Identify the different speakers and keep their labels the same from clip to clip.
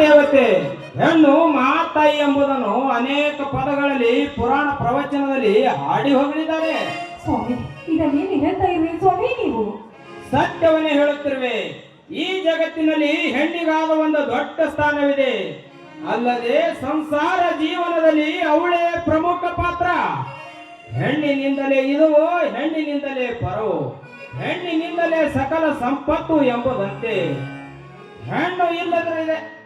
Speaker 1: ದೇವತೆ ಹೆಣ್ಣು ಮಾತಾಯಿ ಎಂಬುದನ್ನು ಅನೇಕ ಪದಗಳಲ್ಲಿ ಪುರಾಣ ಪ್ರವಚನದಲ್ಲಿ ಹಾಡಿ ಹೊಗಳಿದ್ದಾರೆ.
Speaker 2: ಸ್ವಾಮಿ ಇದನ್ನೇನು ಹೇಳ್ತಾ ಇರುವೆ ಸ್ವಾಮಿ ನೀವು?
Speaker 1: ಸತ್ಯವನ್ನೇ ಹೇಳುತ್ತಿರುವೆ. ಈ ಜಗತ್ತಿನಲ್ಲಿ ಹೆಣ್ಣಿಗಾದ ಒಂದು ದೊಡ್ಡ ಸ್ಥಾನವಿದೆ. ಅಲ್ಲದೆ ಸಂಸಾರ ಜೀವನದಲ್ಲಿ ಅವಳೇ ಪ್ರಮುಖ ಪಾತ್ರ. ಹೆಣ್ಣಿನಿಂದಲೇ ಇದುವೋ, ಹೆಣ್ಣಿನಿಂದಲೇ ಪರವು, ಹೆಣ್ಣಿನಿಂದಲೇ ಸಕಲ ಸಂಪತ್ತು ಎಂಬುದಂತೆ.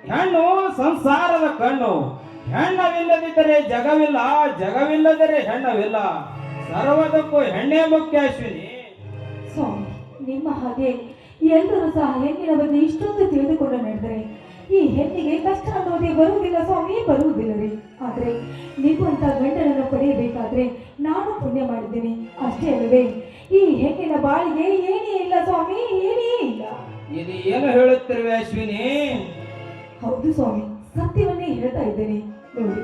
Speaker 1: ಹೆಣ್ಣು ಸಂಸಾರದ ಕಣ್ಣು. ಹೆಣ್ಣವಿಲ್ಲದಿದ್ದರೆ ಜಗವಿಲ್ಲ, ಜಗವಿಲ್ಲದರೆ ಹೆಣ್ಣವಿಲ್ಲ. ಸರ್ವದಕ್ಕೂ ಹೆಣ್ಣೇ ಮುಖ್ಯ. ಅಶ್ವಿನಿ,
Speaker 2: ಸ್ವಾಮಿ ನಿಮ್ಮ ಹಾಗೆ ಎಲ್ಲರೂ ಸಹ ಹೆಣ್ಣಿನ ಬಗ್ಗೆ ಇಷ್ಟೊಂದು ತಿಳಿದುಕೊಂಡು ನಡೆದರೆ ಈ ಹೆಣ್ಣಿಗೆ ಕಷ್ಟ ಅನ್ನೋದೇ ಬರುವುದಿಲ್ಲ ಸ್ವಾಮಿ, ಬರುವುದಿಲ್ಲ ರೀ. ಆದ್ರೆ ನಿಮ್ಮಂತ ಗಂಡನನ್ನು ಪಡೆಯಬೇಕಾದ್ರೆ ನಾನು ಪುಣ್ಯ ಮಾಡಿದ್ದೇನೆ ಅಷ್ಟೇ ಅಲ್ಲವೇ? ಈ ಹೆಣ್ಣಿನ ಬಾಳಿಗೆ ಏನೇ ಇಲ್ಲ ಸ್ವಾಮಿ, ಏನೇ ಇಲ್ಲ.
Speaker 1: ಇದು ಏನು ಹೇಳುತ್ತಿರುವೆ ಅಶ್ವಿನಿ?
Speaker 2: ಹೌದು ಸ್ವಾಮಿ, ಸತ್ಯವನ್ನೇ ಹೇಳ್ತಾ ಇದ್ದೇನೆ. ನೋಡಿ,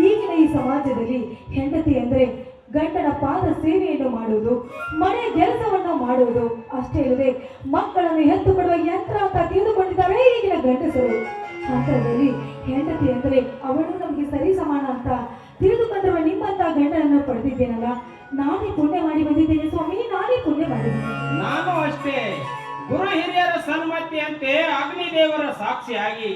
Speaker 2: ಈಗಿನ ಈ ಸಮಾಜದಲ್ಲಿ ಹೆಂಡತಿ ಅಂದ್ರೆ ಗಂಡನ ಪಾದ ಸೇವೆಯನ್ನು ಮಾಡುವುದು, ಮನೆ ಕೆಲಸವನ್ನು ಮಾಡುವುದು ಅಷ್ಟೇ ಅಲ್ಲದೆ ಮಕ್ಕಳನ್ನು ಎತ್ತು ಕೊಡುವ ಯಂತ್ರ ಅಂತ ತಿಳಿದುಕೊಂಡಿದ್ದಾರೆ ಈಗಿನ ಗಂಡಸರು. ಅಂತರದಲ್ಲಿ ಹೆಂಡತಿ ಅಂದ್ರೆ ಅವಳು ನಮಗೆ ಸರಿ ಸಮಾನ ಅಂತ ತಿಳಿದುಕೊಂಡಿರುವ ನಿಮ್ಮಂತ ಗಂಡನನ್ನು ಪಡೆದಿದ್ದೇನಲ್ಲ, ನಾನೇ ಪುಣ್ಯ ಮಾಡಿ ಬಂದಿದ್ದೇನೆ ಸ್ವಾಮಿ, ನಾನೇ ಪುಣ್ಯ ಮಾಡಿದ್ದೇನೆ.
Speaker 1: ನಾನು ಅಷ್ಟೇ. ಗುರು ಹಿರಿಯರ ಸನ್ಮತಿಯಂತೆ ಅಗ್ನಿದೇವರ ಸಾಕ್ಷಿಯಾಗಿ